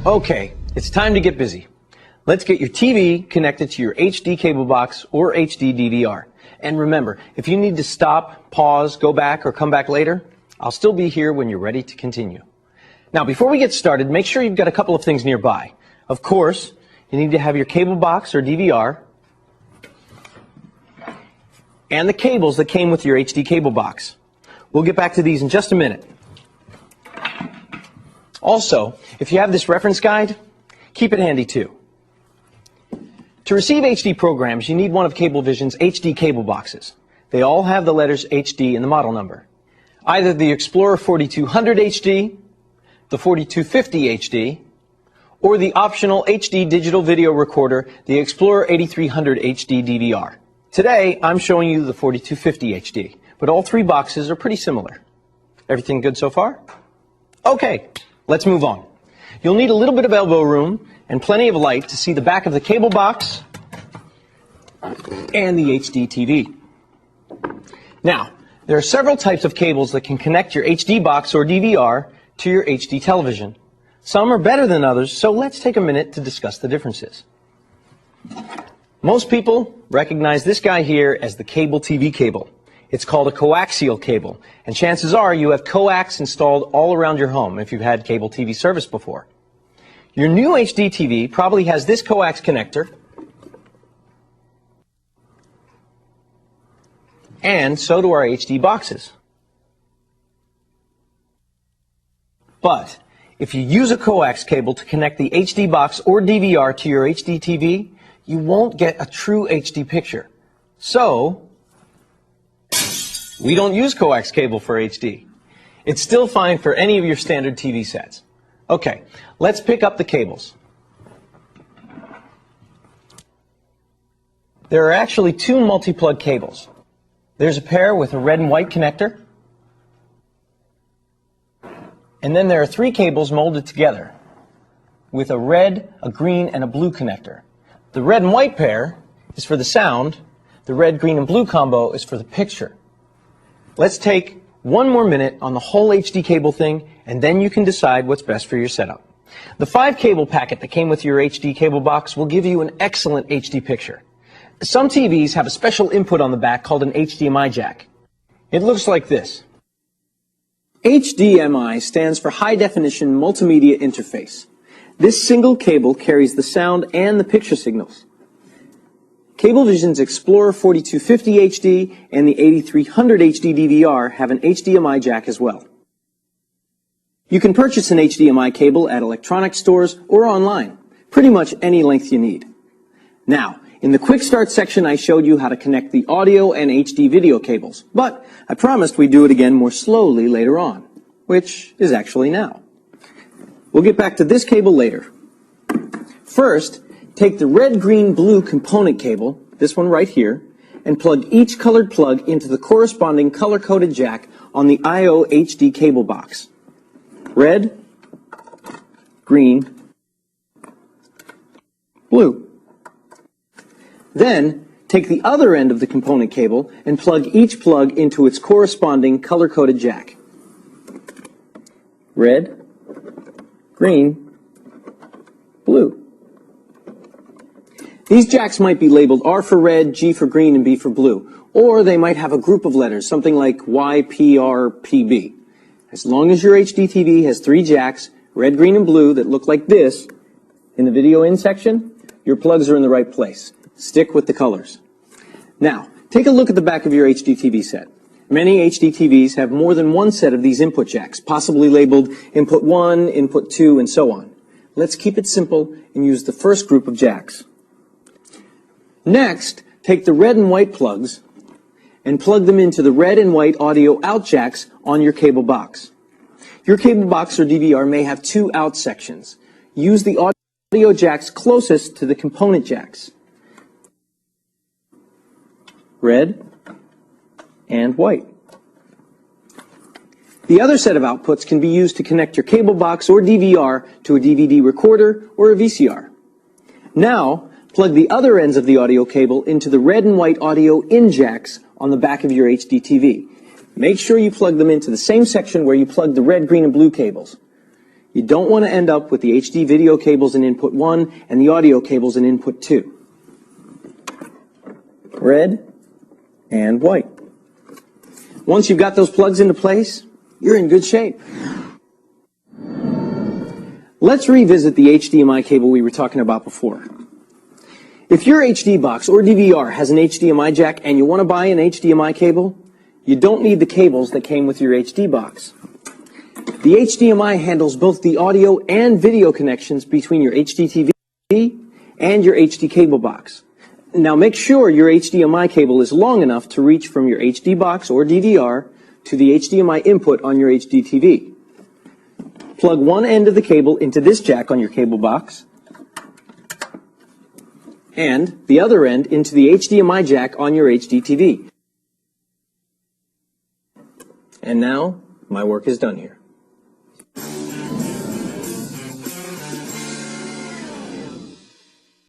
Okay, it's time to get busy. Let's get your TV connected to your HD cable box or HD DVR. And remember, if you need to stop, pause, go back, or come back later, I'll still be here when you're ready to continue. Now, before we get started, make sure you've got a couple of things nearby. Of course, you need to have your cable box or DVR and the cables that came with your HD cable box. We'll get back to these in just a minute. Also, if you have this reference guide, keep it handy too. To receive HD programs, you need one of Cablevision's HD cable boxes. They all have the letters HD in the model number. Either the Explorer 4200 HD, the 4250 HD, or the optional HD digital video recorder, the Explorer 8300 HD DVR. Today, I'm showing you the 4250 HD, but all three boxes are pretty similar. Everything good so far? Okay, let's move on. You'll need a little bit of elbow room and plenty of light to see the back of the cable box and the HDTV. Now, there are several types of cables that can connect your HD box or DVR to your HD television. Some are better than others, so let's take a minute to discuss the differences. Most people recognize this guy here as the cable TV cable. It's called a coaxial cable, and chances are you have coax installed all around your home if you've had cable TV service before. Your new HD TV probably has this coax connector, and so do our HD boxes. But if you use a coax cable to connect the HD box or DVR to your HD TV, you won't get a true HD picture. So, we don't use coax cable for HD. It's still fine for any of your standard TV sets. Okay, let's pick up the cables. There are actually two multi-plug cables. There's a pair with a red and white connector, and then there are three cables molded together with a red, a green, and a blue connector. The red and white pair is for the sound, the red, green, and blue combo is for the picture. Let's take one more minute on the whole HD cable thing, and then you can decide what's best for your setup. The 5-cable packet that came with your HD cable box will give you an excellent HD picture. Some TVs have a special input on the back called an HDMI jack. It looks like this. HDMI stands for High Definition Multimedia Interface. This single cable carries the sound and the picture signals. Cablevision's Explorer 4250 HD and the 8300 HD DVR have an HDMI jack as well. You can purchase an HDMI cable at electronics stores or online, pretty much any length you need. Now, in the quick start section I showed you how to connect the audio and HD video cables, but I promised we'd do it again more slowly later on, which is actually now. We'll get back to this cable later. First, take the red, green, blue component cable, this one right here, and plug each colored plug into the corresponding color-coded jack on the I/O HD cable box. Red, green, blue. Then, take the other end of the component cable and plug each plug into its corresponding color-coded jack. Red, green, blue. These jacks might be labeled R for red, G for green, and B for blue, or they might have a group of letters, something like Y, P, R, P, B. As long as your HD TV has 3 jacks, red, green, and blue, that look like this, in the video in section, your plugs are in the right place. Stick with the colors. Now, take a look at the back of your HD TV set. Many HD TVs have more than one set of these input jacks, possibly labeled input 1, input 2, and so on. Let's keep it simple and use the first group of jacks. Next, take the red and white plugs and plug them into the red and white audio out jacks on your cable box. Your cable box or DVR may have 2 out sections. Use the audio jacks closest to the component jacks. Red and white. The other set of outputs can be used to connect your cable box or DVR to a DVD recorder or a VCR. Now, plug the other ends of the audio cable into the red and white audio in jacks on the back of your HD TV. Make sure you plug them into the same section where you plug the red, green, and blue cables. You don't want to end up with the HD video cables in input 1 and the audio cables in input 2. Red and white. Once you've got those plugs into place, you're in good shape. Let's revisit the HDMI cable we were talking about before. If your HD box or DVR has an HDMI jack and you want to buy an HDMI cable, you don't need the cables that came with your HD box. The HDMI handles both the audio and video connections between your HDTV and your HD cable box. Now make sure your HDMI cable is long enough to reach from your HD box or DVR to the HDMI input on your HDTV. Plug one end of the cable into this jack on your cable box and the other end into the HDMI jack on your HDTV. And now, my work is done here.